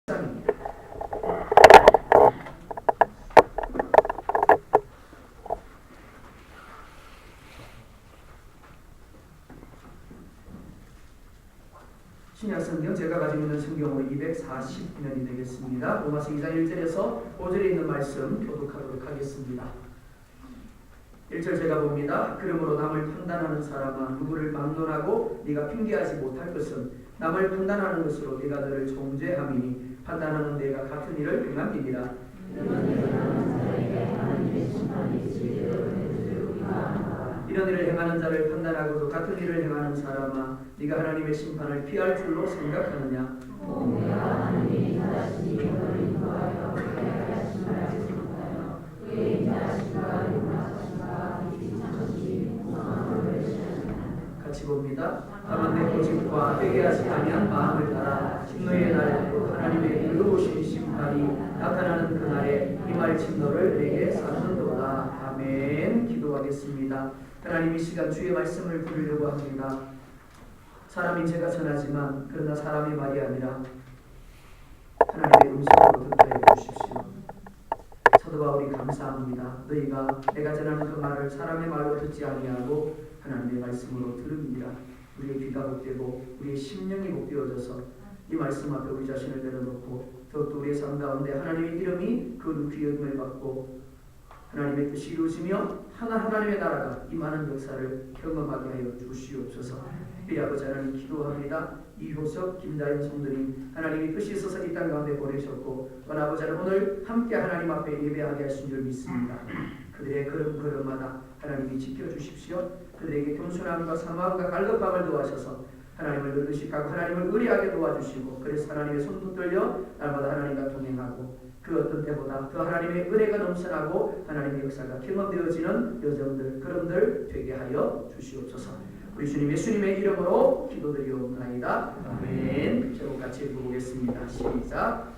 장입니다. 신약성경 제가 가지고 있는 성경으로 240년이 되겠습니다. 로마서 2장 1절에서 5절에 있는 말씀 교독하도록 하겠습니다. 1절 제가 봅니다. 그러므로 남을 판단하는 사람아 누구를 막론하고 네가 핑계하지 못할 것은 남을 판단하는 것으로 네가 너를 정죄함이니 판단하는 네가 같은 일을 행함이니라. 이런 일을 행하는 자를 판단하고도 같은 일을 행하는 사람아 네가 하나님의 심판을 피할 줄로 생각하느냐. 같이 봅니다. 다만 내 고집과 회개하지 아니한 마음을 따라 진노의 날에도 하나님의 의로우신 심판이 나타나는 그날에 이 말 진노를 내게 쌓는도다. 아멘. 기도하겠습니다. 하나님 이 시간 주의 말씀을 들으려고 합니다. 사람인 제가 전하지만 그러나 사람의 말이 아니라 하나님의 음성으로 듣게 해주십시오. 사도 바울이 감사합니다. 너희가 내가 전하는 그 말을 사람의 말로 듣지 아니하고 하나님의 말씀으로 들읍니다. 우리의 귀가 복되고 우리의 심령이 복되어져서 이 말씀 앞에 우리 자신을 내려놓고 더욱더 우리의 삶 가운데 하나님의 이름이 그 귀여움을 받고 하나님의 뜻이 이루어지며 하나님의 나라가 이 많은 역사를 경험하게 하여 주시옵소서. 우리 아버지 하나님 기도합니다. 이효석, 김다현 성도님 하나님이 뜻이 있어서 이 땅 가운데 보내셨고 아버지 하나님 오늘 함께 하나님 앞에 예배하게 하신 줄 믿습니다. 그들의 걸음걸음마다 하나님이 지켜주십시오. 그들에게 겸손함과 사모함과 갈급함을 도와셔서 하나님을 늘 의식하고 하나님을 의리하게 도와주시고 그래서 하나님의 손 붙들려 날마다 하나님과 동행하고 그 어떤 때보다 더 하나님의 은혜가 넘쳐나고 하나님의 역사가 경험되어지는 여정들 걸음들 되게 하여 주시옵소서. 우리 주님 예수님의 이름으로 기도드리옵나이다. 아멘. 제목 같이 읽어보겠습니다. 시작.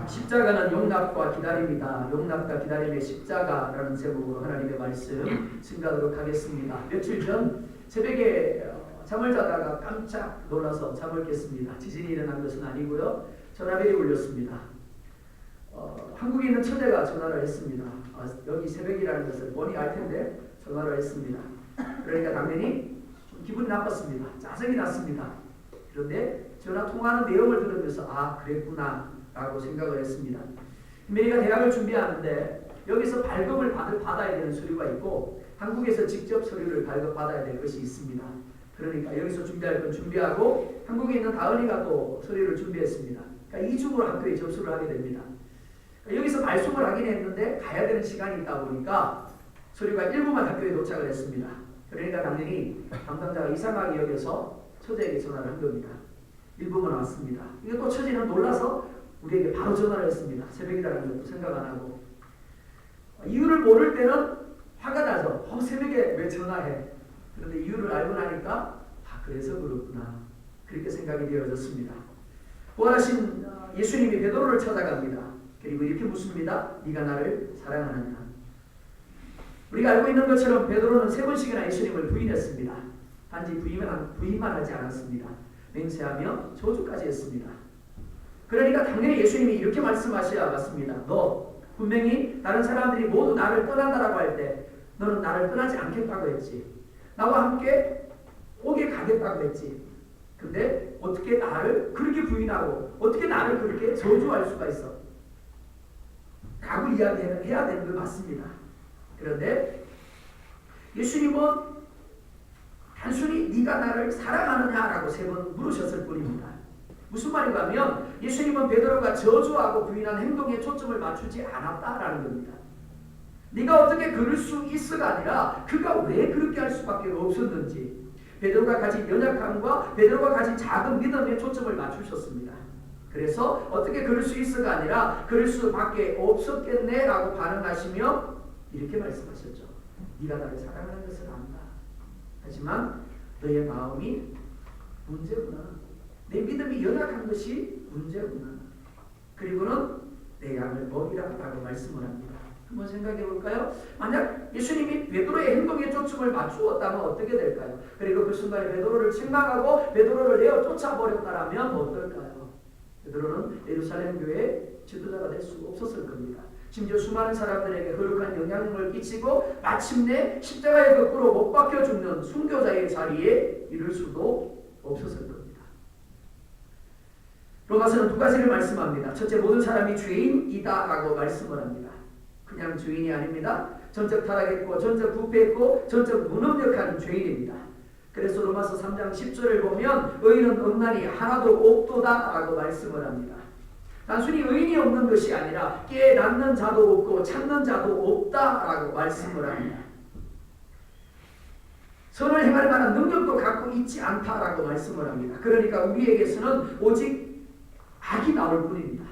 십자가는 용납과 기다림이다. 용납과 기다림의 십자가라는 제목으로 하나님의 말씀 증가하도록 하겠습니다. 며칠 전 새벽에 잠을 자다가 깜짝 놀라서 잠을 깼습니다. 지진이 일어난 것은 아니고요. 전화벨이 울렸습니다. 한국에 있는 처제가 전화를 했습니다. 여기 새벽이라는 것을 뻔히 알 텐데 전화를 했습니다. 그러니까 당연히 좀 기분이 나빴습니다. 짜증이 났습니다. 그런데 전화 통화하는 내용을 들으면서 그랬구나 라고 생각을 했습니다. 김혜리가 대학을 준비하는데 여기서 발급을 받아야 되는 서류가 있고 한국에서 직접 서류를 발급받아야 될 것이 있습니다. 그러니까 여기서 준비할 건 준비하고 한국에 있는 다은이가 또 서류를 준비했습니다. 그러니까 이중으로 학교에 접수를 하게 됩니다. 여기서 발송을 하긴 했는데 가야 되는 시간이 있다 보니까 서류가 일부만 학교에 도착을 했습니다. 그러니까 당연히 담당자가 이상하게 여겨서 처제에게 전화를 한 겁니다. 일부만 왔습니다. 이것도 처제는 놀라서 우리에게 바로 전화를 했습니다. 새벽이라는 것도 생각 안 하고. 이유를 모를 때는 화가 나죠. 새벽에 왜 전화해? 그런데 이유를 알고 나니까 그래서 그렇구나. 그렇게 생각이 되어졌습니다. 부활하신 예수님이 베드로를 찾아갑니다. 그리고 이렇게 묻습니다. 네가 나를 사랑하느냐? 우리가 알고 있는 것처럼 베드로는 3번씩이나 예수님을 부인했습니다. 단지 부인만 하지 않았습니다. 맹세하며 저주까지 했습니다. 그러니까 당연히 예수님이 이렇게 말씀하셔야 맞습니다. 너 분명히 다른 사람들이 모두 나를 떠난다라고 할 때 너는 나를 떠나지 않겠다고 했지. 나와 함께 옥에 가겠다고 했지. 근데 어떻게 나를 그렇게 부인하고 어떻게 나를 그렇게 저주할 수가 있어? 라고 이야기해야 되는 걸 맞습니다. 그런데 예수님은 단순히 네가 나를 사랑하느냐라고 3번 물으셨을 뿐입니다. 무슨 말인가 하면 예수님은 베드로가 저주하고 부인한 행동에 초점을 맞추지 않았다라는 겁니다. 네가 어떻게 그럴 수 있어가 아니라 그가 왜 그렇게 할 수밖에 없었는지 베드로가 가진 연약함과 베드로가 가진 작은 믿음에 초점을 맞추셨습니다. 그래서 어떻게 그럴 수 있어가 아니라 그럴 수밖에 없었겠네라고 반응하시며 이렇게 말씀하셨죠. 네가 나를 사랑하는 것을 안다. 하지만 너의 마음이 문제구나. 내 믿음이 연약한 것이 문제구나. 그리고는 내 양을 먹이라 라고 말씀을 합니다. 한번 생각해 볼까요? 만약 예수님이 베드로의 행동에 초점을 맞추었다면 어떻게 될까요? 그리고 그 순간에 베드로를 책망하고 베드로를 내어 쫓아버렸다면 어떨까요? 베드로는 예루살렘 교회의 지도자가 될 수 없었을 겁니다. 심지어 수많은 사람들에게 거룩한 영향을 끼치고 마침내 십자가에 거꾸로 못 박혀 죽는 순교자의 자리에 이를 수도 없었을 겁니다. 로마서는 두 가지를 말씀합니다. 첫째, 모든 사람이 죄인이다라고 말씀을 합니다. 그냥 죄인이 아닙니다. 전적 타락했고 전적 부패했고 전적 무능력한 죄인입니다. 그래서 로마서 3장 10절을 보면 의인은 없나니 하나도 없도다라고 말씀을 합니다. 단순히 의인이 없는 것이 아니라 깨닫는 자도 없고 찾는 자도 없다라고 말씀을 합니다. 선을 행할 만한 능력도 갖고 있지 않다라고 말씀을 합니다. 그러니까 우리에게서는 오직 악이 나올 뿐입니다.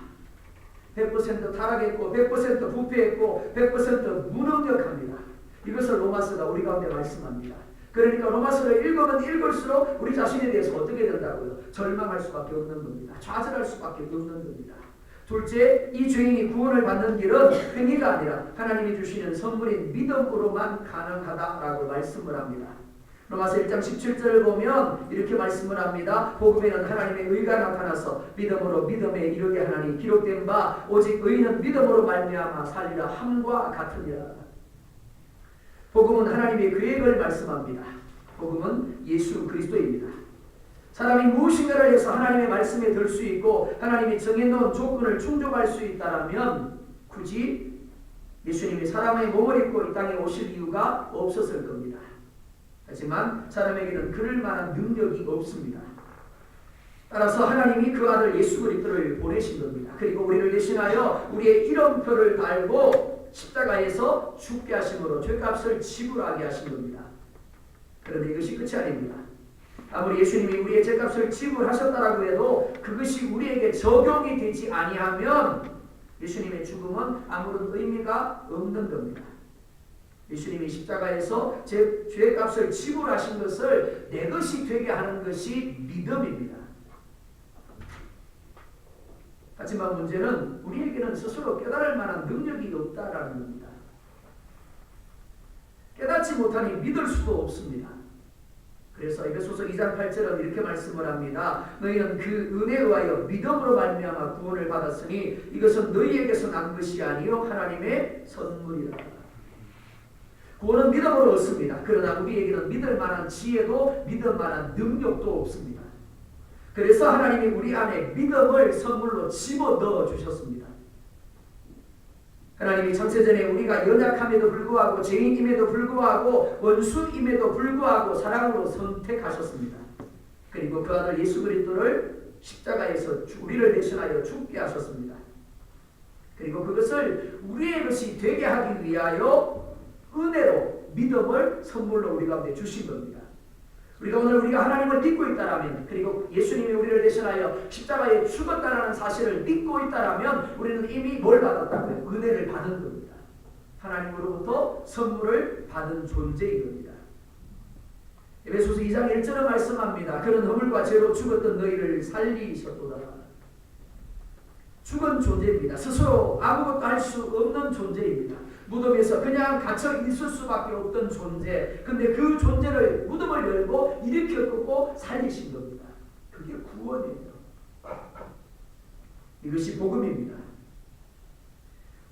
100% 타락했고 100% 부패했고 100% 무능력합니다. 이것을 로마서가 우리 가운데 말씀합니다. 그러니까 로마서를 읽으면 읽을수록 우리 자신에 대해서 어떻게 된다고요? 절망할 수밖에 없는 겁니다. 좌절할 수밖에 없는 겁니다. 둘째, 이 죄인이 구원을 받는 길은 행위가 아니라 하나님이 주시는 선물인 믿음으로만 가능하다라고 말씀을 합니다. 로마서 1장 17절을 보면 이렇게 말씀을 합니다. 복음에는 하나님의 의가 나타나서 믿음으로 믿음에 이르게 하나니 기록된 바 오직 의인은 믿음으로 말미암아 살리라 함과 같으니라. 복음은 하나님의 계획을 말씀합니다. 복음은 예수 그리스도입니다. 사람이 무엇인가를 해서 하나님의 말씀에 들 수 있고 하나님이 정해놓은 조건을 충족할 수 있다면 굳이 예수님이 사람의 몸을 입고 이 땅에 오실 이유가 없었을 겁니다. 하지만 사람에게는 그럴 만한 능력이 없습니다. 따라서 하나님이 그 아들 예수 그리스도를 보내신 겁니다. 그리고 우리를 대신하여 우리의 이름표를 달고 십자가에서 죽게 하심으로 죄값을 지불하게 하신 겁니다. 그런데 이것이 끝이 아닙니다. 아무리 예수님이 우리의 죄값을 지불하셨다라고 해도 그것이 우리에게 적용이 되지 아니하면 예수님의 죽음은 아무런 의미가 없는 겁니다. 예수님이 십자가에서 제 죄값을 지불하신 것을 내 것이 되게 하는 것이 믿음입니다. 하지만 문제는 우리에게는 스스로 깨달을 만한 능력이 없다라는 겁니다. 깨닫지 못하니 믿을 수도 없습니다. 그래서 에베소서 2장 8절은 이렇게 말씀을 합니다. 너희는 그 은혜에 의하여 믿음으로 말미암아 구원을 받았으니 이것은 너희에게서 난 것이 아니요 하나님의 선물이라. 구원은 믿음으로 얻습니다. 그러나 우리에게는 믿을 만한 지혜도 믿을 만한 능력도 없습니다. 그래서 하나님이 우리 안에 믿음을 선물로 집어넣어 주셨습니다. 하나님이 창세전에 우리가 연약함에도 불구하고 죄인임에도 불구하고 원수임에도 불구하고 사랑으로 선택하셨습니다. 그리고 그 아들 예수 그리스도를 십자가에서 우리를 대신하여 죽게 하셨습니다. 그리고 그것을 우리의 것이 되게 하기 위하여 은혜로 믿음을 선물로 우리 가운데 주신 겁니다. 우리가 오늘 우리가 하나님을 믿고 있다라면 그리고 예수님이 우리를 대신하여 십자가에 죽었다라는 사실을 믿고 있다라면 우리는 이미 뭘 받았다고요? 은혜를 받은 겁니다. 하나님으로부터 선물을 받은 존재인 겁니다. 에베소서 2장 1절은 말씀합니다. 그는 허물과 죄로 죽었던 너희를 살리셨도다. 죽은 존재입니다. 스스로 아무것도 할 수 없는 존재입니다. 무덤에서 그냥 갇혀 있을 수밖에 없던 존재. 근데 그 존재를 무덤을 열고 일으켜 끄고 살리신 겁니다. 그게 구원이에요. 이것이 복음입니다.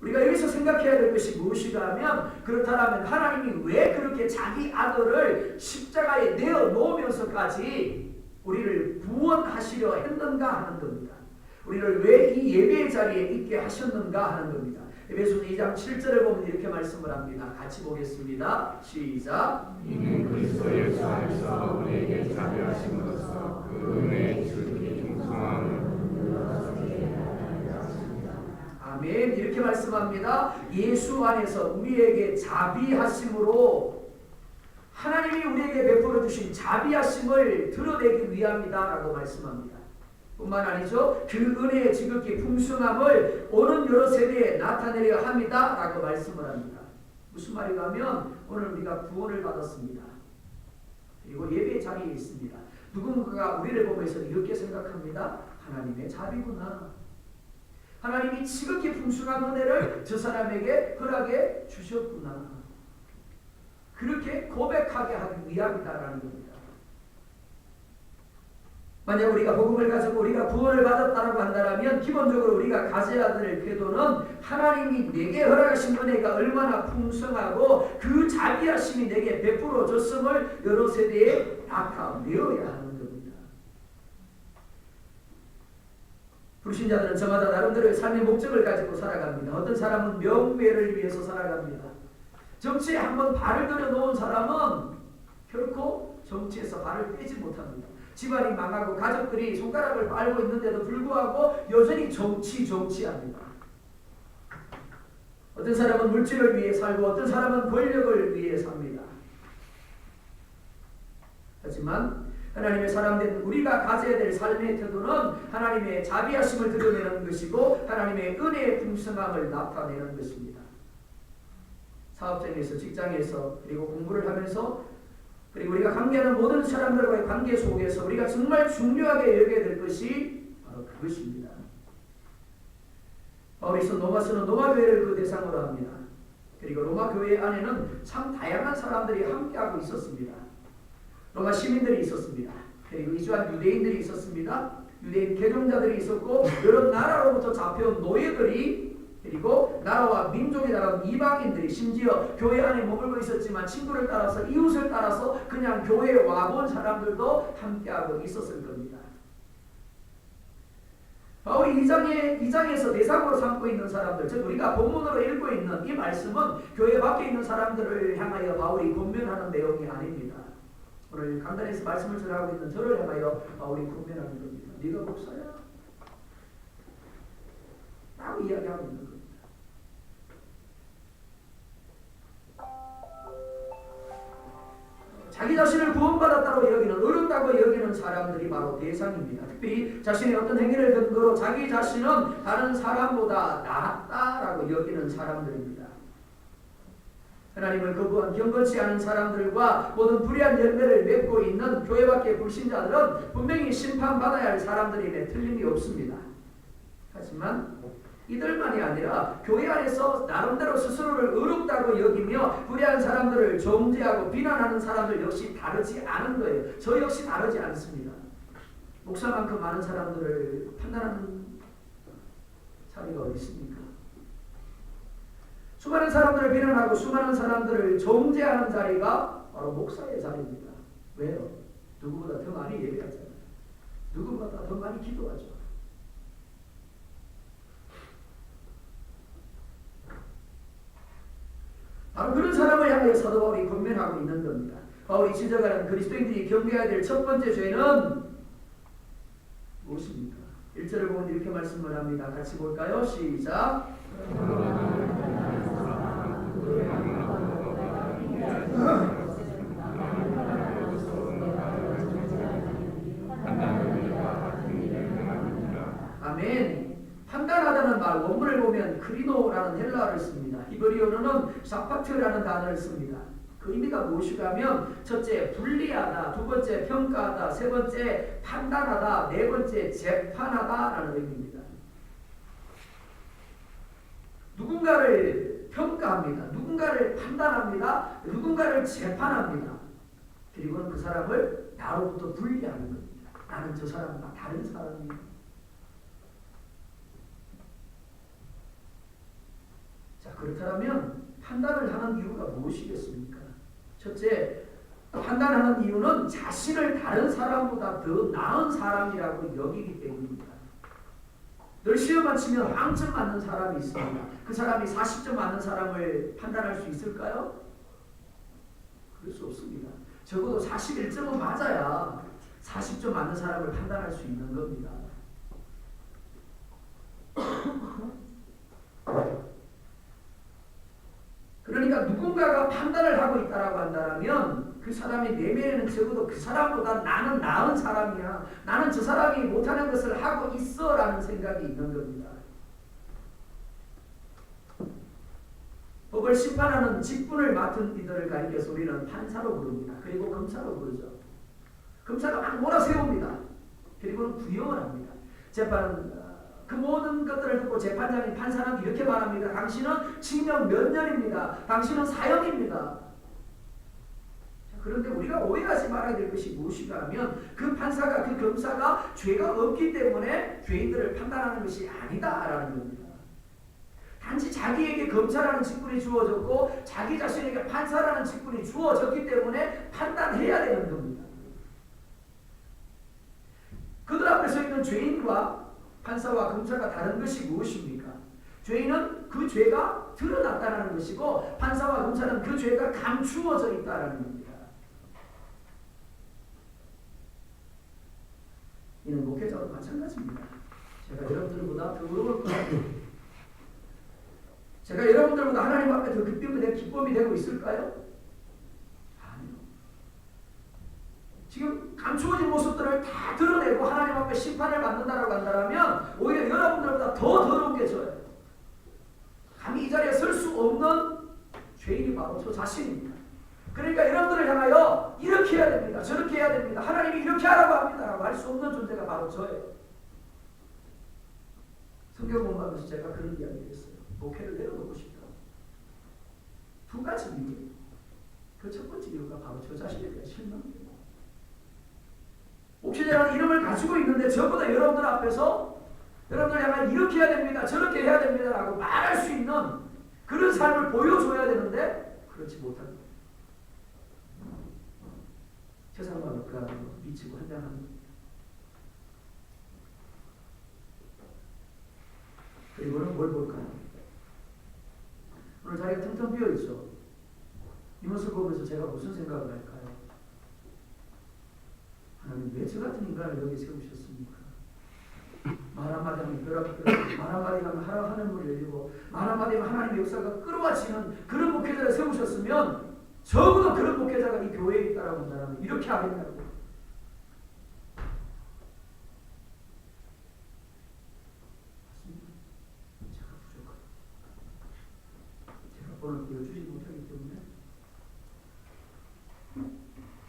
우리가 여기서 생각해야 될 것이 무엇이가 하면 그렇다면 하나님이 왜 그렇게 자기 아들을 십자가에 내어놓으면서까지 우리를 구원하시려 했는가 하는 겁니다. 우리를 왜 이 예배의 자리에 있게 하셨는가 하는 겁니다. 에베소서 2장 7절을 보면 이렇게 말씀을 합니다. 같이 보겠습니다. 시작. 이는 그리스도 예수 안에서 우리에게 자비하심으로써 그 은혜의 지극히 풍성함을 아멘. 이렇게 말씀합니다. 예수 안에서 우리에게 자비하심으로 하나님이 우리에게 베풀어 주신 자비하심을 드러내기 위함이다라고 말씀합니다. 뿐만 아니죠. 그 은혜의 지극히 풍성함을 오는 여러 세대에 나타내려 합니다 라고 말씀을 합니다. 무슨 말인가 하면 오늘 우리가 구원을 받았습니다. 그리고 예배 자리에 있습니다. 누군가가 우리를 보면서 이렇게 생각합니다. 하나님의 자비구나. 하나님이 지극히 풍성한 은혜를 저 사람에게 허락해 주셨구나. 그렇게 고백하게 하기 위함이다라는 겁니다. 만약 우리가 복음을 가지고 우리가 구원을 받았다고 한다면 기본적으로 우리가 가져야 될 태도는 하나님이 내게 허락하신 은혜가 얼마나 풍성하고 그 자비하심이 내게 베풀어졌음을 여러 세대에 나타내어야 하는 겁니다. 불신자들은 저마다 나름대로의 삶의 목적을 가지고 살아갑니다. 어떤 사람은 명예를 위해서 살아갑니다. 정치에 한번 발을 들여놓은 사람은 결코 정치에서 발을 떼지 못합니다. 집안이 망하고 가족들이 손가락을 빨고 있는데도 불구하고 여전히 정치합니다. 어떤 사람은 물질을 위해 살고 어떤 사람은 권력을 위해 삽니다. 하지만 하나님의 사람된 우리가 가져야 될 삶의 태도는 하나님의 자비하심을 드러내는 것이고 하나님의 은혜의 풍성함을 나타내는 것입니다. 사업장에서, 직장에서, 그리고 공부를 하면서, 그리고 우리가 관계하는 모든 사람들과의 관계 속에서 우리가 정말 중요하게 여겨야 될 것이 바로 그것입니다. 바울이 쓴 로마서는 로마 교회를 그 대상으로 합니다. 그리고 로마 교회 안에는 참 다양한 사람들이 함께하고 있었습니다. 로마 시민들이 있었습니다. 그리고 이주한 유대인들이 있었습니다. 유대인 개종자들이 있었고 여러 나라로부터 잡혀온 노예들이, 그리고 나라와 민족에 따른 이방인들이, 심지어 교회 안에 머물고 있었지만 친구를 따라서, 이웃을 따라서 그냥 교회에 와본 사람들도 함께하고 있었을 겁니다. 바울이 2장에서 대상으로 삼고 있는 사람들, 즉 우리가 본문으로 읽고 있는 이 말씀은 교회 밖에 있는 사람들을 향하여 바울이 권면하는 내용이 아닙니다. 오늘 강단에서 말씀을 전하고 있는 저를 향하여 바울이 권면하는 겁니다. 네가 목사야? 라고 이야기하고 있는 겁니다. 자기 자신을 구원받았다고 여기는, 어렵다고 여기는 사람들이 바로 대상입니다. 특별히 자신의 어떤 행위를 근거로 자기 자신은 다른 사람보다 낫다라고 여기는 사람들입니다. 하나님을 거부한 경건치 않은 사람들과 모든 불의한 열매를 맺고 있는 교회 밖의 불신자들은 분명히 심판받아야 할 사람들임에 틀림이 없습니다. 하지만 이들만이 아니라 교회 안에서 나름대로 스스로를 어렵다고 여기며 불의한 사람들을 정죄하고 비난하는 사람들 역시 다르지 않은 거예요. 저 역시 다르지 않습니다. 목사만큼 많은 사람들을 판단하는 자리가 어디 있습니까? 수많은 사람들을 비난하고 수많은 사람들을 정죄하는 자리가 바로 목사의 자리입니다. 왜요? 누구보다 더 많이 예배하잖아요. 누구보다 더 많이 기도하죠. 바로 그런 사람을 향해 사도 바울이 권면하고 있는 겁니다. 바울이 지적하는 그리스도인들이 경계해야 될 첫 번째 죄는 무엇입니까? 1절을 보면 이렇게 말씀을 합니다. 같이 볼까요? 시작. 아멘. 판단하다는 말, 원문을 보면 크리노라는 헬라어를 씁니다. 히브리어로는 사파트라는 단어를 씁니다. 그 의미가 무엇이냐면 첫째 분리하다, 두 번째 평가하다, 세 번째 판단하다, 네 번째 재판하다라는 의미입니다. 누군가를 평가합니다. 누군가를 판단합니다. 누군가를 재판합니다. 그리고는 그 사람을 나로부터 분리하는 겁니다. 나는 저 사람과 다른 사람입니다. 자, 그렇다면 판단을 하는 이유가 무엇이겠습니까? 첫째, 판단하는 이유는 자신을 다른 사람보다 더 나은 사람이라고 여기기 때문입니다. 늘 시험만 치면 빵점 맞는 사람이 있습니다. 그 사람이 40점 맞는 사람을 판단할 수 있을까요? 그럴 수 없습니다. 적어도 41점은 맞아야 40점 맞는 사람을 판단할 수 있는 겁니다. 그러니까 누군가가 판단을 하고 있다고 한다면 그 사람의 내면에는 적어도 그 사람보다 나는 나은 사람이야, 나는 저 사람이 못하는 것을 하고 있어 라는 생각이 있는 겁니다. 법을 심판하는 직분을 맡은 이들을 가리켜서 우리는 판사로 부릅니다. 그리고 검사로 부르죠. 검사가 막 몰아세웁니다. 그리고는 구형을 합니다. 재판은 그 모든 것들을 듣고 재판장인 판사는 이렇게 말합니다. 당신은 징역 몇 년입니다. 당신은 사형입니다. 그런데 우리가 오해하지 말아야 될 것이 무엇인가 하면 그 판사가 그 검사가 죄가 없기 때문에 죄인들을 판단하는 것이 아니다라는 겁니다. 단지 자기에게 검사라는 직분이 주어졌고 자기 자신에게 판사라는 직분이 주어졌기 때문에 판단해야 되는 겁니다. 그들 앞에 서 있는 죄인과 판사와 검사가 다른 것이 무엇입니까? 죄인은 그 죄가 드러났다는 것이고 판사와 검사는 그 죄가 감추어져 있다는 겁니다. 이는 목회자도 마찬가지입니다. 제가 여러분들보다 더 어려울 거예요. 제가 여러분들보다 하나님 앞에 더 기쁨이 되고 있을까요? 아니요. 지금 감추어진 모습들을 다 드러내고 하나님 앞에 심판을 받는다라고 한다면 오히려 여러분들보다 더 더러운 게 저예요. 감히 이 자리에 설 수 없는 죄인이 바로 저 자신입니다. 그러니까 여러분들을 향하여 이렇게 해야 됩니다. 저렇게 해야 됩니다. 하나님이 이렇게 하라고 합니다. 라고 할 수 없는 존재가 바로 저예요. 성경 공부하면서 제가 그런 이야기를 했어요. 목회를 내려놓고 싶다. 두 가지 이유. 그 첫 번째 이유가 바로 저 자신에 대한 실망이에요. 목회자라는 이름을 가지고 있는데 저보다 여러분들 앞에서 여러분들 향하여 이렇게 해야 됩니다. 저렇게 해야 됩니다. 라고 말할 수 있는 그런 삶을 보여줘야 되는데 그렇지 못합니다. 세상과 그 안으로 미치고 한장하는 겁니다. 그리고는 뭘 볼까요? 오늘 자리가 텅텅 비어있죠. 이 모습을 보면서 제가 무슨 생각을 할까요? 하나님 왜 저 같은 인간을 여기 세우셨습니까? 말 한마디 하면 벼락이 말 한마디 하면 하늘물이 열리고 말 한마디 하면 하나님의 역사가 끌어와지는 그런 목회자를 세우셨으면 적어도 그런 목회자가 이 교회에 있다라고 한다면 이렇게 하겠냐고. 맞습니다. 제가 부족하고 제가 본을 보여주지 못하기 때문에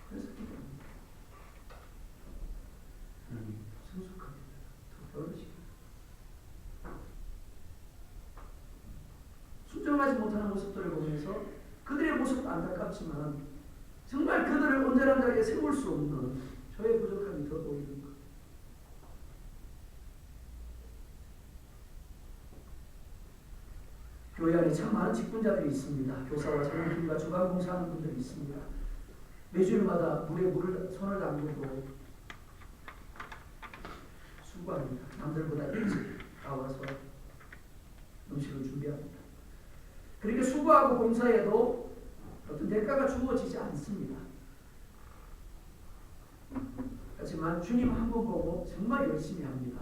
그래서 기도합니다. 하나님 성숙하게 더 배우시게 순종하지 못하는 모습들을 보면서 그들의 모습도 안타깝지만 정말 그들을 온전한 자리에 세울 수 없는 저의 부족함이 더 보이는 것. 교회 안에 참 많은 직분자들이 있습니다. 교사와 전문팀과 주방공사하는 분들이 있습니다. 매주일마다 물에 손을 담그고 수고합니다. 남들보다 일찍 나와서 음식을 준비합니다. 그렇게 수고하고 봉사해도 어떤 대가가 주어지지 않습니다. 하지만 주님 한 번 보고 정말 열심히 합니다.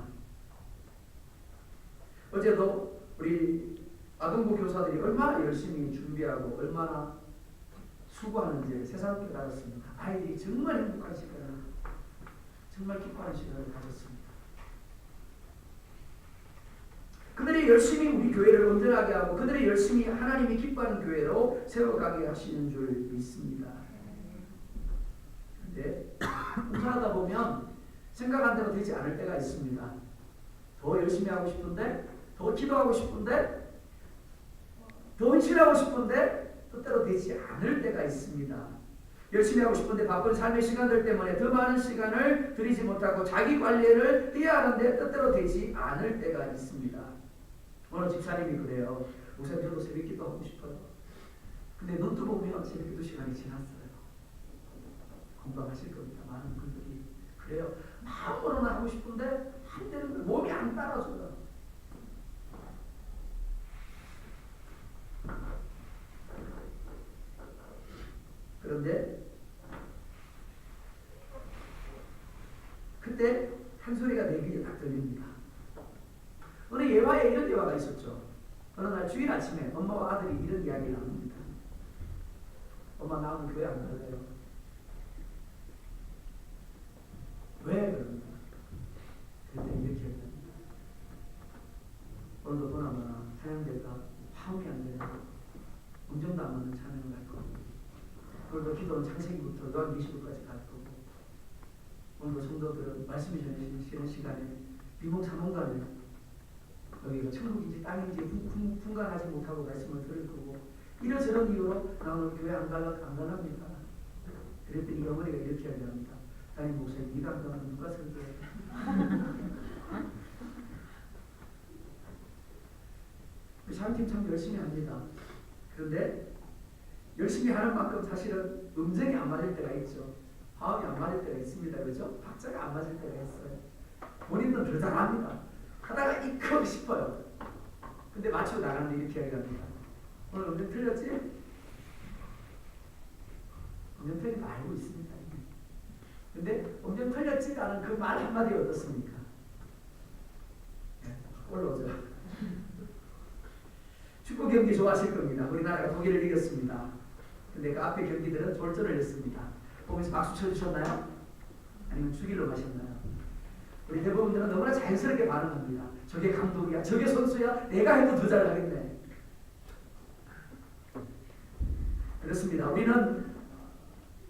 어제도 우리 아동부 교사들이 얼마나 열심히 준비하고 얼마나 수고하는지 새삼 깨달았습니다. 아이들이 정말 행복한 시간을, 정말 기뻐하는 시간을 가졌습니다. 그들이 열심히 우리 교회를 온전하게 하고 그들이 열심히 하나님이 기뻐하는 교회로 세워가게 하시는 줄 믿습니다. 그런데 봉사하다 보면 생각한 대로 되지 않을 때가 있습니다. 더 열심히 하고 싶은데, 더 기도하고 싶은데, 더 헌신하고 싶은데 뜻대로 되지 않을 때가 있습니다. 열심히 하고 싶은데 바쁜 삶의 시간들 때문에 더 많은 시간을 들이지 못하고 자기 관리를 해야 하는데 뜻대로 되지 않을 때가 있습니다. 어느 집사님이 그래요. 목사님 저도 새벽기도 하고 싶어요. 근데 눈 뜨보면 새벽기도 시간이 지났어요. 공감하실 겁니다. 많은 분들이 그래요. 마음으로는 하고 싶은데 안 되는 거예요. 몸이 안 따라줘요. 그런데 그때 한 소리가 내 귀에 딱 들립니다. 어느 예화에 이런 예화가 있었죠. 어느 날 주일 아침에 엄마와 아들이 이런 이야기를 합니다. 엄마 나오면 교회 안 갈래요. 왜 그럽니까? 그때 이렇게 얘기합니다. 오늘도 보나마나 찬양대가 화음이 안 되는 음정도 안 맞는 찬양을 할 거고 오늘도 기도는 창세기부터 요한계시록까지 갈 거고 오늘도 성도들은 말씀이 전해지는 시간에 비몽사몽간에 여기가 천국인지 땅인지 분간하지 못하고 말씀을 들을 거고 이런저런 이유로 나 오늘 교회 안 갈랍니다. 그랬더니 어머니가 이렇게 얘기합니다. 담임 목사님 네가 안 가면 누가 설교해? 샤우팅 참 열심히 합니다. 그런데 열심히 하는 만큼 사실은 음정이 안 맞을 때가 있죠. 화음이 안 맞을 때가 있습니다. 그렇죠? 박자가 안 맞을 때가 있어요. 본인은 더 잘합니다. 하다가 이끌고 싶어요. 근데 마치고 나가는데 이렇게 얘기합니다. 오늘 음정 틀렸지? 음정 틀린 거 알고 있습니다. 근데 음정 틀렸지라는 그 말 한마디 어떻습니까? 올라오죠. 축구 경기 좋아하실 겁니다. 우리나라가 독일을 이겼습니다. 근데 그 앞에 경기들은 졸전을 했습니다. 보면서 박수 쳐주셨나요? 아니면 죽일로 마셨나요? 우리 대부분들은 너무나 자연스럽게 반응합니다. 저게 감독이야, 저게 선수야, 내가 해도 더 잘하겠네. 그렇습니다. 우리는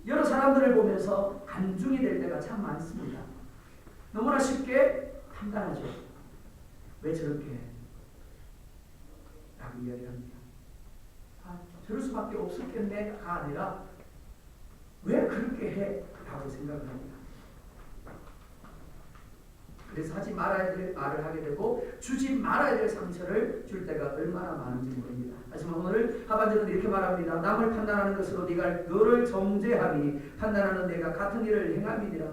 여러 사람들을 보면서 간중이 될 때가 참 많습니다. 너무나 쉽게 판단하죠. 왜 저렇게 라고 이야기합니다. 저럴 수밖에 없었겠네가 아니라 왜 그렇게 해? 라고 생각을 합니다. 그래서 하지 말아야 될 말을 하게 되고 주지 말아야 될 상처를 줄 때가 얼마나 많은지 모릅니다. 하지만 오늘 하반절은 이렇게 말합니다. 남을 판단하는 것으로 네가 너를 정죄하니 판단하는 내가 같은 일을 행함이니라.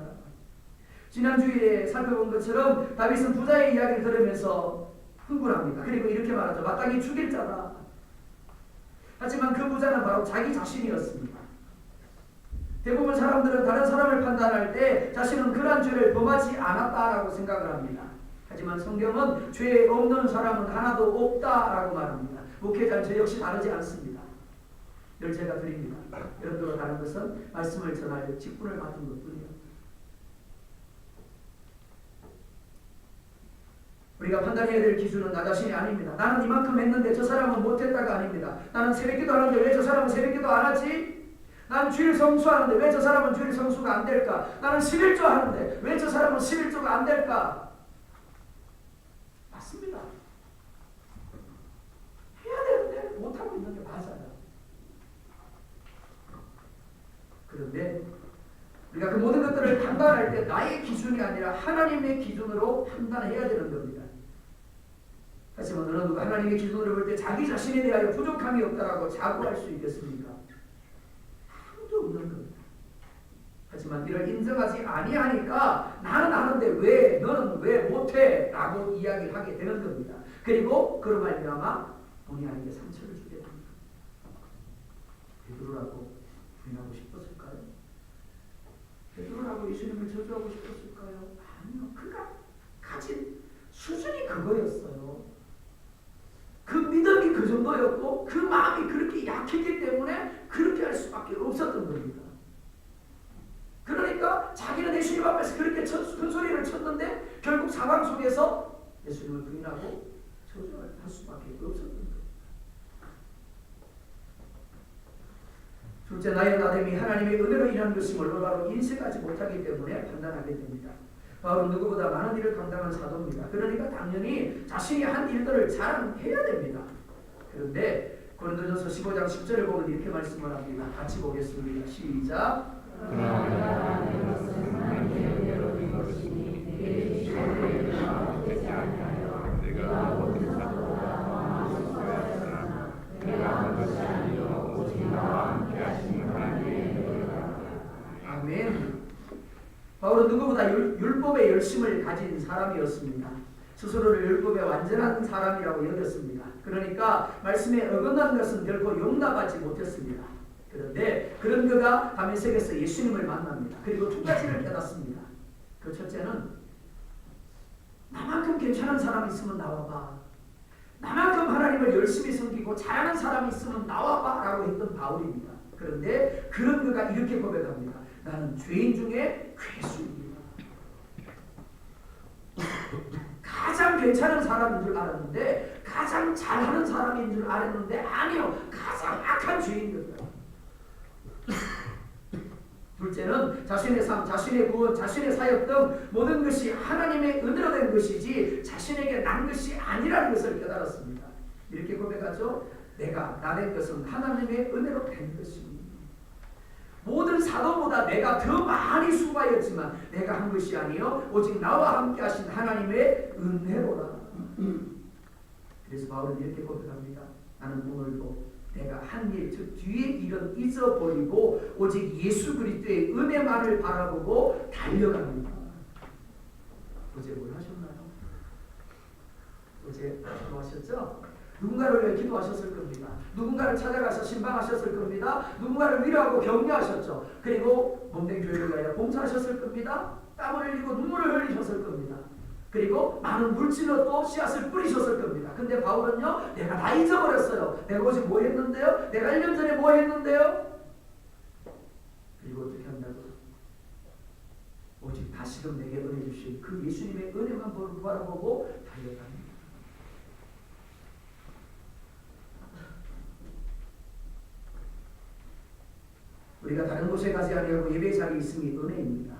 지난 주일에 살펴본 것처럼 다윗은 부자의 이야기를 들으면서 흥분합니다. 그리고 이렇게 말하죠. 마땅히 죽일 자다. 하지만 그 부자는 바로 자기 자신이었습니다. 대부분 사람들은 다른 사람을 판단할 때 자신은 그러한 죄를 범하지 않았다라고 생각을 합니다. 하지만 성경은 죄 없는 사람은 하나도 없다라고 말합니다. 목회자는 죄 역시 다르지 않습니다. 늘 제가 드립니다. 여러분들과 다른 것은 말씀을 전할 직분을 맡은 것뿐이에요. 우리가 판단해야 될 기준은 나 자신이 아닙니다. 나는 이만큼 했는데 저 사람은 못했다가 아닙니다. 나는 새벽기도 하는데 왜 저 사람은 새벽기도 안 하지? 나는 주일 성수하는데 왜 저 사람은 주일 성수가 안 될까? 나는 11조 하는데 왜 저 사람은 11조가 안 될까? 맞습니다. 해야 되는데 못하고 있는 게 맞아요. 그런데 우리가 그 모든 것들을 판단할 때 나의 기준이 아니라 하나님의 기준으로 판단해야 되는 겁니다. 하지만 어느 누가 하나님의 기준으로 볼 때 자기 자신에 대하여 부족함이 없다라고 자부할 수 있겠습니까? 아무도 없는 겁니다. 하지만 이를 인정하지 아니하니까 나는 아는데 왜 너는 왜 못해? 라고 이야기를 하게 되는 겁니다. 그리고 그로 말미암아 본의 아니게 상처를 주게 됩니다. 베드로라고 부인하고 싶었을까요? 베드로라고 예수님을 저주하고 싶었을까요? 아니요. 그가 가진 수준이 그거였어요. 그 믿음이 그 정도였고 그 마음이 그렇게 약했기 때문에 그렇게 할 수밖에 없었던 겁니다. 그러니까 자기는 예수님 앞에서 그렇게 큰 소리를 쳤는데 결국 상황 속에서 예수님을 부인하고 저주할 수밖에 없었던 겁니다. 둘째, 나의 나됨이 하나님의 은혜로 인한 것임을 올바로 인식하지 못하기 때문에 판단하게 됩니다. 바울은 누구보다 많은 일을 감당한 사도입니다. 그러니까 당연히 자신이 한 일들을 자랑해야 됩니다. 그런데 고린도전서 15장 10절을 보면 이렇게 말씀을 합니다. 같이 보겠습니다. 시작. 그러나 이것은 하나님의 은혜로 된 것이니 내 지식으로 되지 아니하여 내가 모든 사도보다 더한 실수하였으나 내가 한 것이 아니요 오직 나와 함께 하시는 하나님의 은혜로다. 아멘. 바울은 누구보다 율법의 열심을 가진 사람이었습니다. 스스로를 율법의 완전한 사람이라고 여겼습니다. 그러니까 말씀에 어긋난 것은 결코 용납하지 못했습니다. 그런데 그런 그가 다메섹에서 예수님을 만납니다. 그리고 두 가지를 깨닫습니다. 그 첫째는 나만큼 괜찮은 사람이 있으면 나와봐. 나만큼 하나님을 열심히 섬기고 잘하는 사람이 있으면 나와봐 라고 했던 바울입니다. 그런데 그런 그가 이렇게 고백합니다. 나는 죄인 중에 괴수입니다. 가장 괜찮은 사람인 줄 알았는데 가장 잘하는 사람인 줄 알았는데 아니요. 가장 악한 죄인이었다. 둘째는 자신의 삶, 자신의 구원, 자신의 사역 등 모든 것이 하나님의 은혜로 된 것이지 자신에게 난 것이 아니라는 것을 깨달았습니다. 이렇게 고백하죠. 내가 나된 것은 하나님의 은혜로 된 것입니다. 모든 사도보다 내가 더 많이 수고하였지만 내가 한 것이 아니요 오직 나와 함께 하신 하나님의 은혜로라. 그래서 바울은 이렇게 고백합니다. 나는 오늘도 내가 한 일, 즉 뒤의 일은 잊어버리고 오직 예수 그리스도의 은혜만을 바라보고 달려갑니다. 어제 뭘 하셨나요? 어제 기도하셨죠? 누군가를 위해 기도하셨을 겁니다. 누군가를 찾아가서 신방하셨을 겁니다. 누군가를 위로하고 격려하셨죠. 그리고 몸된 교회를 위하여 봉사하셨을 겁니다. 땀을 흘리고 눈물을 흘리셨을 겁니다. 그리고 많은 물질로 또 씨앗을 뿌리셨을 겁니다. 근데 바울은요, 내가 다 잊어버렸어요. 내가 어제 뭐 했는데요? 내가 1년 전에 뭐 했는데요? 그리고 어떻게 한다고? 오직 다시금 내게 은혜 주신 그 예수님의 은혜만 바라보고 달려갑니다. 우리가 다른 곳에 가지 아니하고 예배 자리에 있음이 은혜입니다.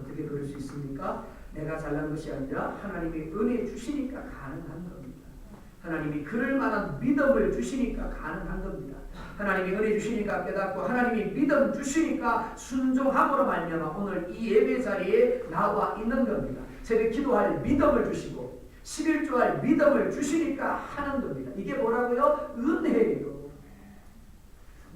어떻게 그럴 수 있습니까? 내가 잘난 것이 아니라 하나님이 은혜 주시니까 가능한 겁니다. 하나님이 그럴 만한 믿음을 주시니까 가능한 겁니다. 하나님이 은혜 주시니까 깨닫고 하나님이 믿음 주시니까 순종함으로 말미암아 오늘 이 예배 자리에 나와 있는 겁니다. 새벽 기도할 믿음을 주시고 11조할 믿음을 주시니까 하는 겁니다. 이게 뭐라고요? 은혜예요.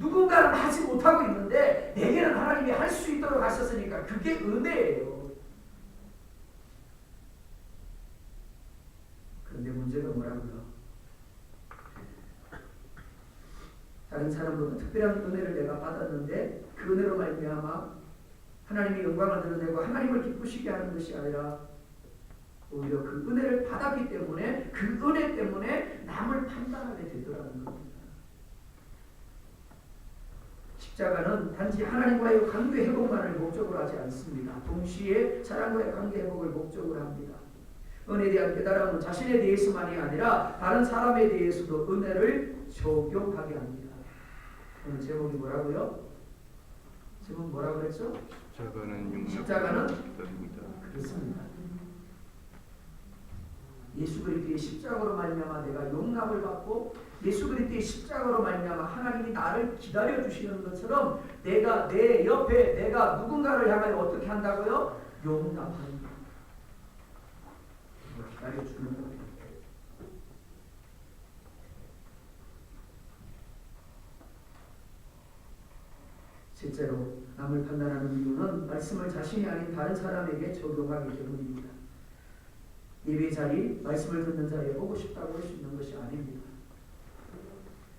누군가는 하지 못하고 있는데 내게는 하나님이 할 수 있도록 하셨으니까 그게 은혜예요. 그런데 문제가 뭐라고요? 다른 사람보다 특별한 은혜를 내가 받았는데 그 은혜로 말미암아 하나님의 영광을 드러내고 하나님을 기쁘시게 하는 것이 아니라 오히려 그 은혜를 받았기 때문에 그 은혜 때문에 남을 판단하게 되더라는 겁니다. 십자가는 단지 하나님과의 관계 회복만을 목적으로 하지 않습니다. 동시에 사람과의 관계 회복을 목적으로 합니다. 은혜에 대한 깨달음은 자신에 대해서만이 아니라 다른 사람에 대해서도 은혜를 적용하게 합니다. 오늘 제목이 뭐라고요? 제목 뭐라고 그랬죠? 십자가는 그렇습니다. 예수 그리스도의 십자가로 말미암아 내가 용납을 받고 예수 그리스도의 십자가로 말미암아 하나님이 나를 기다려 주시는 것처럼 내가 내 옆에 내가 누군가를 향하여 어떻게 한다고요? 용납하는 것. 기다려 주는 거예요. 실제로 남을 판단하는 이유는 말씀을 자신이 아닌 다른 사람에게 적용하기 때문입니다. 예배 자리, 말씀을 듣는 자리에 오고 싶다고 할 수 있는 것이 아닙니다.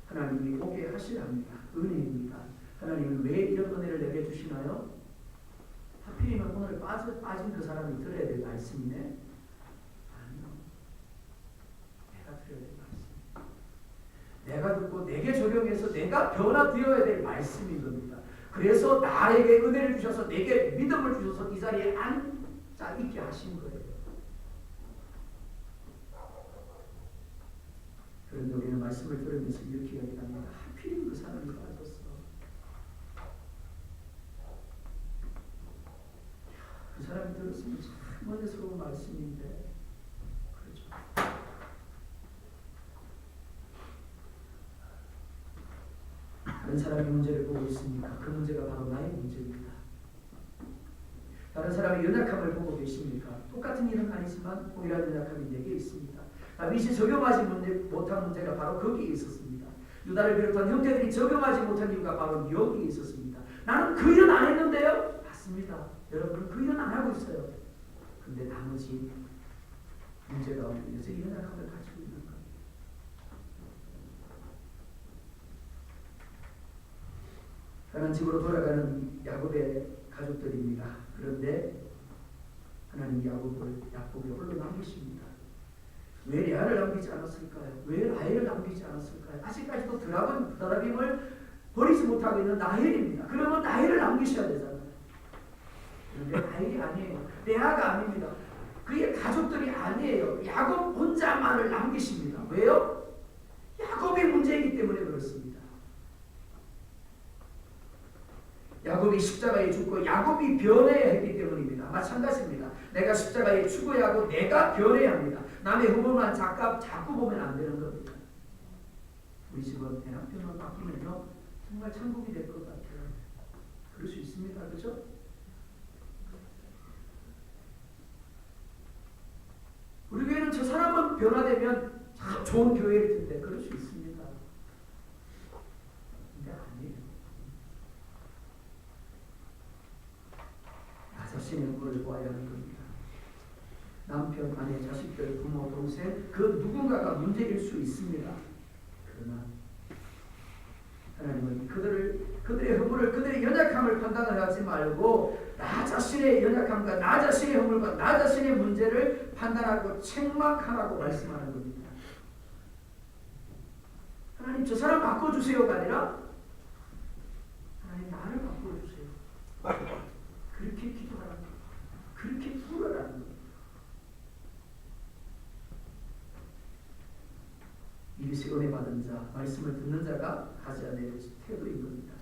하나님이 오게 하시랍니다. 은혜입니다. 하나님은 왜 이런 은혜를 내게 주시나요? 하필이면 오늘 빠진 그 사람이 들어야 될 말씀이네? 아니요. 내가 들어야 될 말씀. 내가 듣고 내게 적용해서 내가 변화되어야 될 말씀인 겁니다. 그래서 나에게 은혜를 주셔서 내게 믿음을 주셔서 이 자리에 앉아 있게 하신 거예요. 그런데 우리는 말씀을 들으면서 이렇게 이야기합니다. 하필이면 그 사람이 빠졌어. 그 사람이 들었으면 참 은혜스러운 말씀인데 그렇죠. 다른 사람이 문제를 보고 있으니까 그 문제가 바로 나의 문제입니다. 다른 사람의 연약함을 보고 계십니까? 똑같은 일은 아니지만 동일한 연약함이 내게 있습니다. 다윗이 적용하지 못한 문제가 바로 거기에 있었습니다. 유다를 비롯한 형제들이 적용하지 못한 이유가 바로 여기에 있었습니다. 나는 그 일은 안 했는데요? 맞습니다. 여러분은 그 일은 안 하고 있어요. 근데 나머지 문제가 여전히 연약함을 가지고 있는 거예요. 가나안 집으로 돌아가는 야곱의 가족들입니다. 그런데 하나님이 야곱을 홀로 남기십니다. 왜 레아를 남기지 않았을까요? 왜 라헬을 남기지 않았을까요? 아직까지도 드라빔을 버리지 못하고 있는 라헬입니다. 그러면 라헬을 남기셔야 되잖아요. 그런데 라헬이 아니에요. 레아가 아닙니다. 그의 가족들이 아니에요. 야곱 혼자만을 남기십니다. 왜요? 야곱의 문제이기 때문에 그렇습니다. 야곱이 십자가에 죽고 야곱이 변해야 했기 때문입니다. 마찬가지입니다. 내가 십자가에 죽어야 하고 내가 변해야 합니다. 남의 흐름만 자꾸 보면 안 되는 겁니다. 우리 집은 대남편만 바뀌면요 정말 천국이 될 것 같아요. 그럴 수 있습니다. 그렇죠? 우리 교회는 저 사람은 변화되면 참 좋은 교회일 텐데 그럴 수 있습니다. 근데 아니에요. 나 자신의 눈을 보아야 하는 겁니다. 남편, 아내, 자식들, 부모, 동생 그 누군가가 문제일 수 있습니다. 그러나 하나님은 그들의 허물을 그들의 연약함을 판단을 하지 말고 나 자신의 연약함과 나 자신의 허물과 나 자신의 문제를 판단하고 책망하라고 말씀하는 겁니다. 하나님 저 사람 바꿔주세요가 아니라 하나님 나를 바꿔주세요. 그렇게 기도하라는 거예요. 그렇게 부르라는 거예요. 이것이 은혜 받은 자, 말씀을 듣는 자가 가져야 될 태도인 겁니다.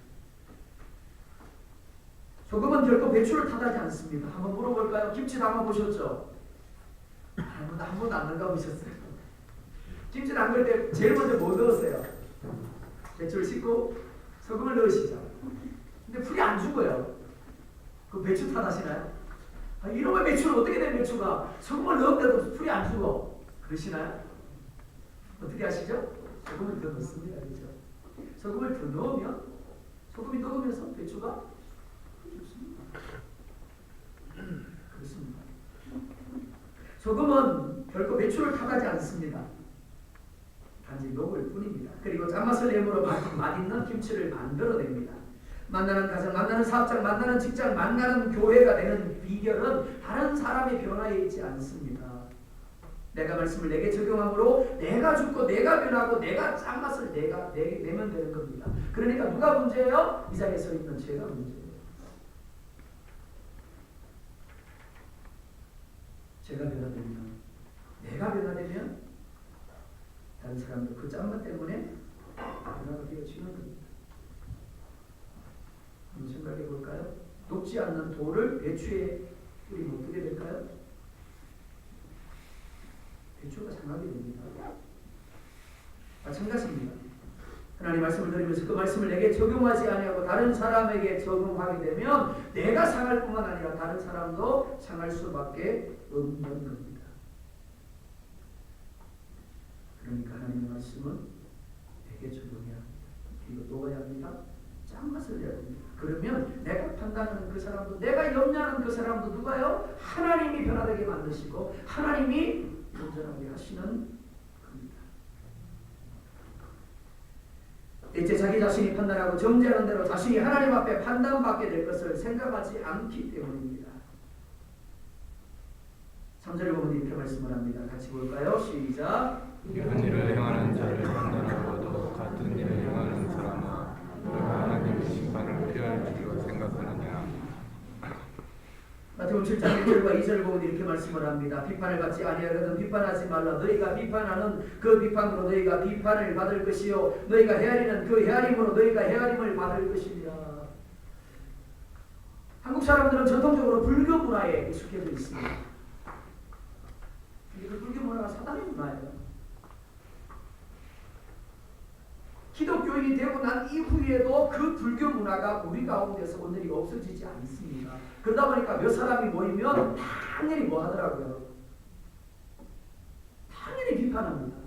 소금은 결코 배추를 탓하지 않습니다. 한번 물어볼까요? 김치 담아보셨죠? 한 번도 안 담가보셨어요? 김치 담글 때 제일 먼저 뭐 넣으세요? 배추를 씻고 소금을 넣으시죠. 근데 풀이 안 죽어요. 그 배추 탓하시나요? 이놈의 배추는 어떻게 된 배추가 소금을 넣었는데도 풀이 안 죽어? 그러시나요? 어떻게 하시죠? 소금을 더 넣습니다. 그렇죠? 소금을 더 넣으면 소금이 녹으면서 배추가 죽습니다. 그렇습니다. 소금은 결코 배추를 탓하지 않습니다. 단지 녹을 뿐입니다. 그리고 짠맛을 내므로 맛있는 김치를 만들어냅니다. 만나는 가정, 만나는 사업장, 만나는 직장, 만나는 교회가 되는 비결은 다른 사람의 변화에 있지 않습니다. 내가 말씀을 내게 적용함으로 내가 죽고 내가 변하고 내가 짠맛을 내가 내면 되는 겁니다. 그러니까 누가 문제예요? 이 자리에 서 있는 제가 문제예요. 제가 변화되면 내가 변화되면 다른 사람도 그 짠맛 때문에 변화가 되어지는 겁니다. 한번 생각해 볼까요? 녹지 않는 돌을 배추에 뿌리면 어떻게 될까요? 배추가 상하게 됩니다. 마찬가지입니다. 하나님 말씀을 들으면서 그 말씀을 내게 적용하지 아니하고 다른 사람에게 적용하게 되면 내가 상할 뿐만 아니라 다른 사람도 상할 수밖에 없는 겁니다. 그러니까 하나님의 말씀은 내게 적용해야 합니다. 그리고 녹아야 합니다. 짠맛을 내야 합니다. 그러면 내가 판단하는 그 사람도 내가 염려하는 그 사람도 누가요? 하나님이 변화되게 만드시고 하나님이 온전하게 하시는 겁니다. 대체 자기 자신이 판단하고 정죄하는 대로 자신이 하나님 앞에 판단받게 될 것을 생각하지 않기 때문입니다. 3절을 보면 이렇게 말씀을 합니다. 같이 볼까요? 시작. 이런 일을 행하는 자를 판단하고도 같은 일을 행하는 사람은 너가 하나님의 심판을 피할 줄로 생각하느냐. 마태복음 7장 1절과 2절을 보면 이렇게 말씀을 합니다. 비판을 받지 아니하거든 비판하지 말라. 너희가 비판하는 그 비판으로 너희가 비판을 받을 것이요 너희가 헤아리는 그 헤아림으로 너희가 헤아림을 받을 것이니라. 한국 사람들은 전통적으로 불교 문화에 익숙해져 있습니다. 그 불교 문화가 사단의 문화예요. 기독교인이 되고 난 이후에도 그 불교 문화가 우리 가운데서 오늘이 없어지지 않습니다. 그러다 보니까 몇 사람이 모이면 당연히 뭐 하더라고요. 당연히 비판합니다.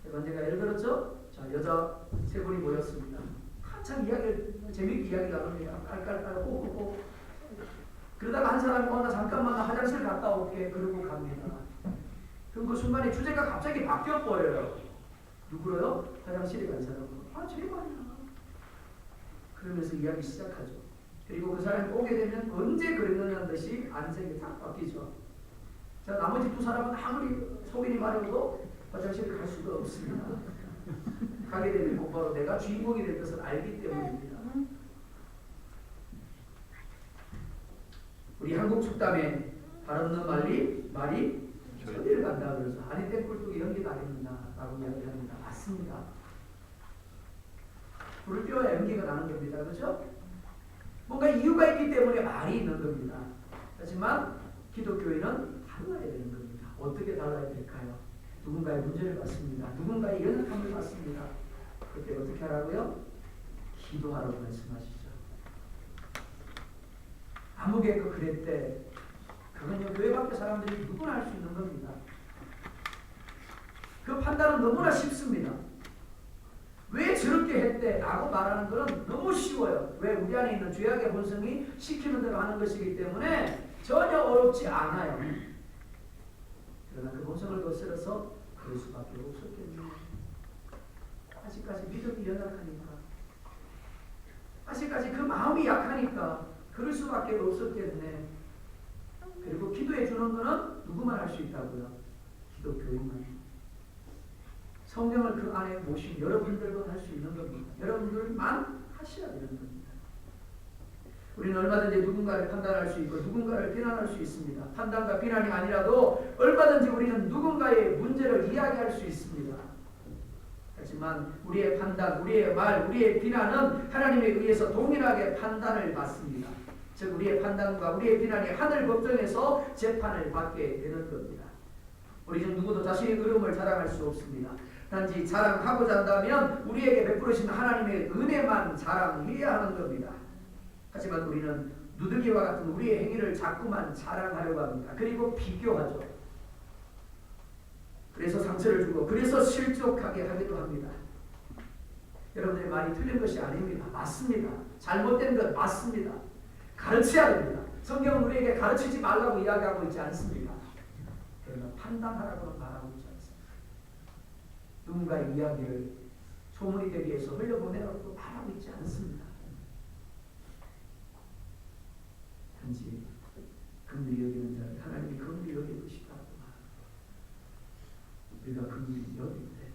제가 예를 들었죠? 자, 여자 세 분이 모였습니다. 한참 재밌게 이야기 나눕니다. 깔깔깔 꼬꼬꼬. 그러다가 한 사람이 나 잠깐만 나 화장실 갔다 올게 그러고 갑니다. 그럼 그 순간에 주제가 갑자기 바뀌어버려요. 누구로요? 화장실에 간 사람으로. 제발이야. 그러면서 이야기 시작하죠. 그리고 그 사람이 오게 되면 언제 그랬느냐는 듯이 안색이 딱 바뀌죠. 자, 나머지 두 사람은 아무리 속인이 마려도 화장실에 갈 수가 없습니다. 가게 되면 곧바로 내가 주인공이 될 것을 알기 때문입니다. 우리 한국 속담에 발 없는 말이 저리를 간다 그러죠. 아니 땡굴뚝이 연기 나겠느냐 라고 이야기합니다. 맞습니다. 불을 띄워야 연기가 나는 겁니다. 그렇죠? 뭔가 이유가 있기 때문에 말이 있는 겁니다. 하지만 기독교인은 달라야 되는 겁니다. 어떻게 달라야 될까요? 누군가의 문제를 받습니다. 누군가의 연약함을 받습니다. 그때 어떻게 하라고요? 기도하라고 말씀하시죠. 아무개가 그랬대. 그건요, 교회 밖에 사람들이 누구나 할 수 있는 겁니다. 그 판단은 너무나 쉽습니다. 왜 저렇게 했대? 라고 말하는 것은 너무 쉬워요. 왜? 우리 안에 있는 죄악의 본성이 시키는 대로 하는 것이기 때문에 전혀 어렵지 않아요. 그러나 그 본성을 거스려서 그럴 수밖에 없었겠네요. 아직까지 믿음이 연약하니까, 아직까지 그 마음이 약하니까 그럴 수밖에 없었겠네. 그리고 기도해 주는 것은 누구만 할 수 있다고요? 기독교인만. 성령을 그 안에 모신 여러분들도 할 수 있는 겁니다. 여러분들만 하셔야 되는 겁니다. 우리는 얼마든지 누군가를 판단할 수 있고 누군가를 비난할 수 있습니다. 판단과 비난이 아니라도 얼마든지 우리는 누군가의 문제를 이야기할 수 있습니다. 하지만 우리의 판단, 우리의 말, 우리의 비난은 하나님에 의해서 동일하게 판단을 받습니다. 즉 우리의 판단과 우리의 비난이 하늘 법정에서 재판을 받게 되는 겁니다. 우리 중 누구도 자신의 의로움을 자랑할 수 없습니다. 단지 자랑하고자 한다면 우리에게 베풀으신 하나님의 은혜만 자랑해야 하는 겁니다. 하지만 우리는 누더기와 같은 우리의 행위를 자꾸만 자랑하려고 합니다. 그리고 비교하죠. 그래서 상처를 주고 그래서 실족하게 하기도 합니다. 여러분들의 말이 틀린 것이 아닙니다. 맞습니다. 잘못된 것 맞습니다. 가르쳐야 됩니다. 성경은 우리에게 가르치지 말라고 이야기하고 있지 않습니다. 그러나 판단하라고는 말하고 있지 않습니다. 누군가의 이야기를 소문이 되기 위해서 흘려보내라고 말하고 있지 않습니다. 단지 긍휼히 여기는 자를 하나님이 긍휼히 여길 것이다. 우리가 긍휼히 여길 때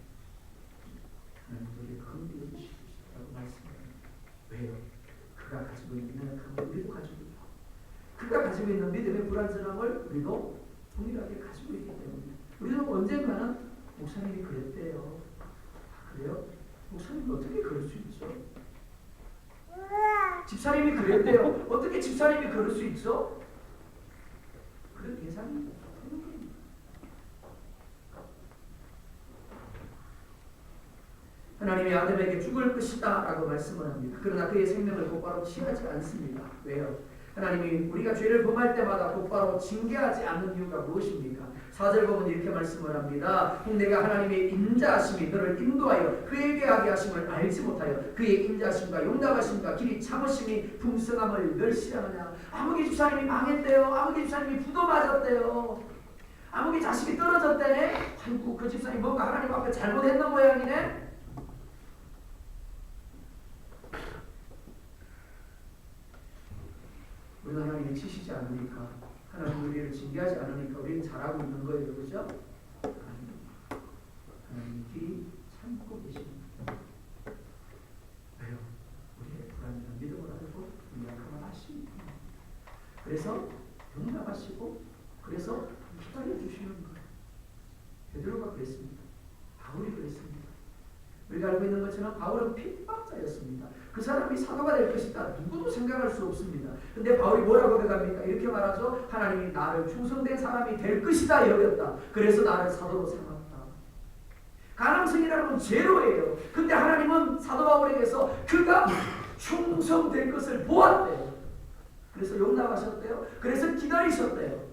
하나님 우리를 긍휼히 여기실 것이라고 말씀합니다. 왜요? 그가 가지고 있는 연약함을 우리도 가지고 있고 그가 가지고 있는 믿음의 불완전함을 우리도 동일하게 가지고 있기 때문에 우리도 언젠가는 목사님이 그랬대요. 아, 그래요? 목사님이 어떻게 그럴 수 있죠? 집사님이 그랬대요. 어떻게 집사님이 그럴 수 있죠? 그런 예상이 되는 겁니다. 하나님이 아담에게 죽을 것이다 라고 말씀을 합니다. 그러나 그의 생명을 곧바로 취하지 않습니다. 왜요? 하나님이 우리가 죄를 범할 때마다 곧바로 징계하지 않는 이유가 무엇입니까? 4절 보면 이렇게 말씀을 합니다. 내가 하나님의 인자하심이 너를 인도하여 그에게 하게 하심을 알지 못하여 그의 인자하심과 용납하심과 길이 참으심이 풍성함을 멸시하느냐. 아무개 집사님이 망했대요. 아무개 집사님이 부도 맞았대요. 아무개 자식이 떨어졌대네. 아이고 그 집사님 뭔가 하나님 앞에 잘못했는 모양이네. 우리는 하나님이 치시지 않으니까, 하나님 우리를 징계하지 않으니까 우리는 잘하고 있는 거예요. 그렇죠? 하나님이 길이 참고 계십니다. 왜요? 우리의 불안한 믿음을 알고 약함을 아십니다. 그래서 용납하시고 그래서 기다려주시는 거예요. 베드로가 그랬습니다. 바울이 그랬습니다. 우리가 알고 있는 것처럼 바울은 핍박자였습니다. 그 사람이 사도가 될 것이다. 누구도 생각할 수 없습니다. 근데 바울이 뭐라고 고백합니까? 이렇게 말하죠. 하나님이 나를 충성된 사람이 될 것이다 여겼다. 그래서 나를 사도로 삼았다. 가능성이라는 건 제로예요. 근데 하나님은 사도 바울에게서 그가 충성될 것을 보았대요. 그래서 용납하셨대요. 그래서 기다리셨대요.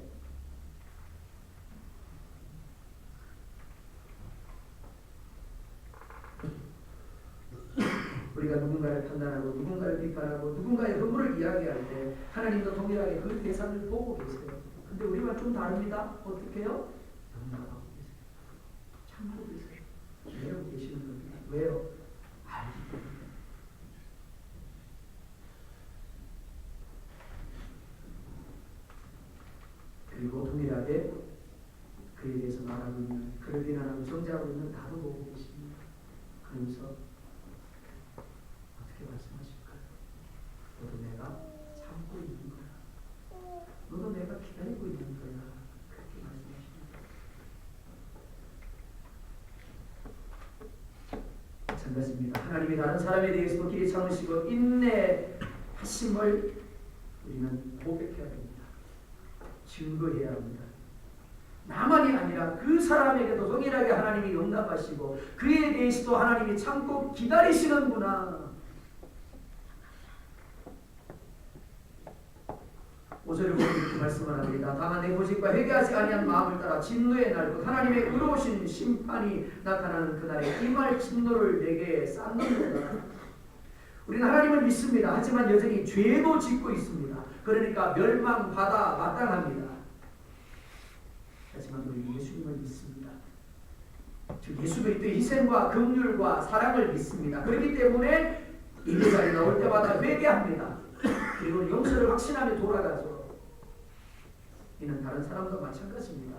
우리가 누군가를 판단하고 누군가를 비판하고 누군가의 허물을 이야기할 때 하나님도 동일하게 그 대상을 보고 계세요. 근데 우리와 좀 다릅니다. 어떻게 해요? 용납하고 계세요. 참고 계세요. 기다리고 계시는 겁니다. 왜요? 알기 때문에. 그리고 동일하게 그에 대해서 말하고 있는, 그를 비난하고 정죄하고 있는 나도 보고 계십니다. 그러면서 말씀하실까요? 너도 내가 참고 있는 거야. 너도 내가 기다리고 있는 거야. 그렇게 말씀하십니다. 마찬가지입니다. 하나님이 다른 사람에 대해서도 길이 참으시고 인내 하심을 우리는 고백해야 됩니다. 증거해야 합니다. 나만이 아니라 그 사람에게도 동일하게 하나님이 용납하시고 그에 대해서도 하나님이 참고 기다리시는구나. 5절에 보면 이렇게 말씀을 합니다. 다만 내 고집과 회개하지 아니한 마음을 따라 진노의 날 곧 하나님의 의로우신 심판이 나타나는 그날에 임할 진노를 내게 쌓는구나. 우리는 하나님을 믿습니다. 하지만 여전히 죄도 짓고 있습니다. 그러니까 멸망받아 마땅합니다. 하지만 우리 예수님을 믿습니다. 즉 예수 그리스도의 희생과 긍휼과 사랑을 믿습니다. 그렇기 때문에 예배자리에 나올 때마다 회개합니다. 그리고 용서를 확신하며 돌아가죠. 이는 다른 사람도 마찬가지입니다.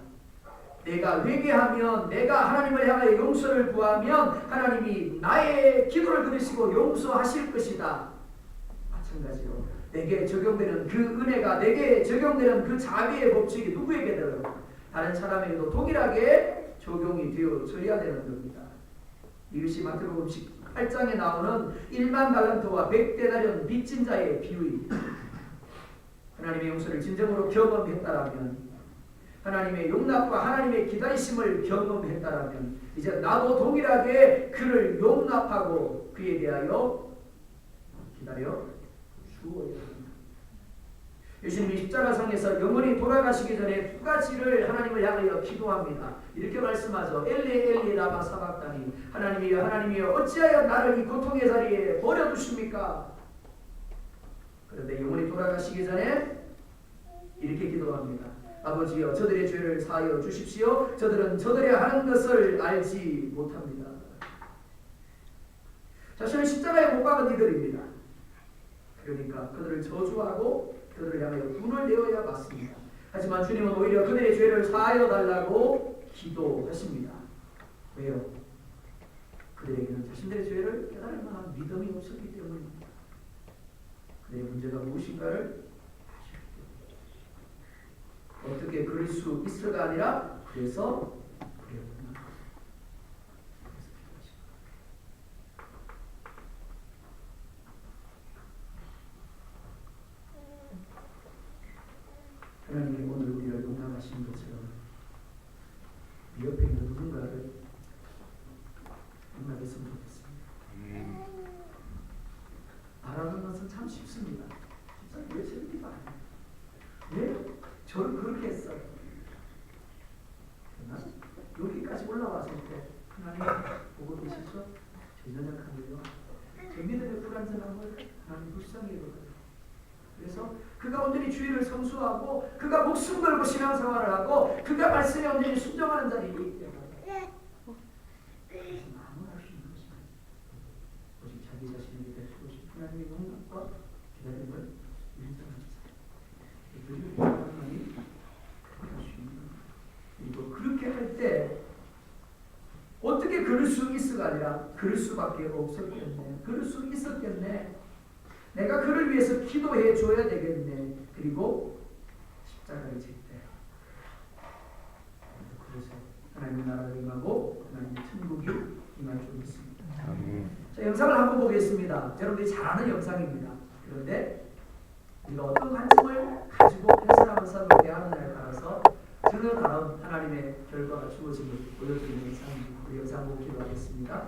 내가 회개하면, 내가 하나님을 향하여 용서를 구하면 하나님이 나의 기도를 들으시고 용서하실 것이다. 마찬가지로 내게 적용되는 그 은혜가, 내게 적용되는 그 자비의 법칙이 누구에게든 다른 사람에게도 동일하게 적용이 되어져야 되는 겁니다. 이것이 마태복음 18장에 나오는 1만 달란트와 100데나리온 빚진 자의 비유입니다. 하나님의 용서를 진정으로 경험했다라면, 하나님의 용납과 하나님의 기다리심을 경험했다라면 이제 나도 동일하게 그를 용납하고 그에 대하여 기다려 주어야 합니다. 예수님이 십자가상에서 영원히 돌아가시기 전에 두 가지를 하나님을 향하여 기도합니다. 이렇게 말씀하죠. 엘리 엘리 라마 사박다니, 하나님이여 하나님이여 어찌하여 나를 이 고통의 자리에 버려두십니까? 그런데 영원히 돌아가시기 전에 이렇게 기도합니다. 아버지여 저들의 죄를 사하여 주십시오. 저들은 저들의 하는 것을 알지 못합니다. 자신을 십자가에 못 박은 이들입니다. 그러니까 그들을 저주하고 그들을 향하여 분을 내어야 맞습니다. 하지만 주님은 오히려 그들의 죄를 사하여 달라고 기도하십니다. 왜요? 그들에게는 자신들의 죄를 깨달을 만한 믿음이 없었기 때문입니다. 그들의 문제가 무엇인가를 어떻게 그럴 수 있어가 아니라 그래서 그랬구나. 하나님이 오늘 우리를 용납하신 것처럼 네 옆에 있는 누군가를 용납했으면 좋겠습니다. 말하는 것은 참 쉽습니다. 진짜 왜 저렇게 말해요? 왜 저를 그렇게 했어? 그러나 여기까지 올라왔을 때 하나님 보고 계시죠? 제 연약함을요, 제 믿음의 불완전함을 하나님 불쌍히 여겨요. 그래서 그가 온전히 주의를 성수하고 그가 목숨 걸고 신앙생활을 하고 그가 말씀에 온전히 순종하는 자리이기 때문에 아무나 할 수 있는 것이 아닙니다. 오직 자기 자신에게 베푸고 싶은 하나님의 용납과 기다림을 인정하는 자, 그리고 하나님이 그렇게 할 수 있는 겁니다. 그리고 그렇게 할 때 어떻게 그럴 수 있어가 아니라 그럴 수밖에 없었겠네, 그럴 수 있었겠네, 내가 그를 위해서 기도해 줘야 되겠네. 그리고 십자가를 질 때 그래서 하나님의 나라가 임하고 하나님의 천국이 임할 줄 믿습니다. 자, 영상을 한번 보겠습니다. 여러분들이 잘 아는 영상입니다. 그런데 우리가 어떤 관점을 가지고 해석하는 사람을 대하느냐에 따라서 전혀 다른 하나님의 결과가 주어짐을 보여주는 영상입니다. 우리 영상 보고 기도하겠습니다.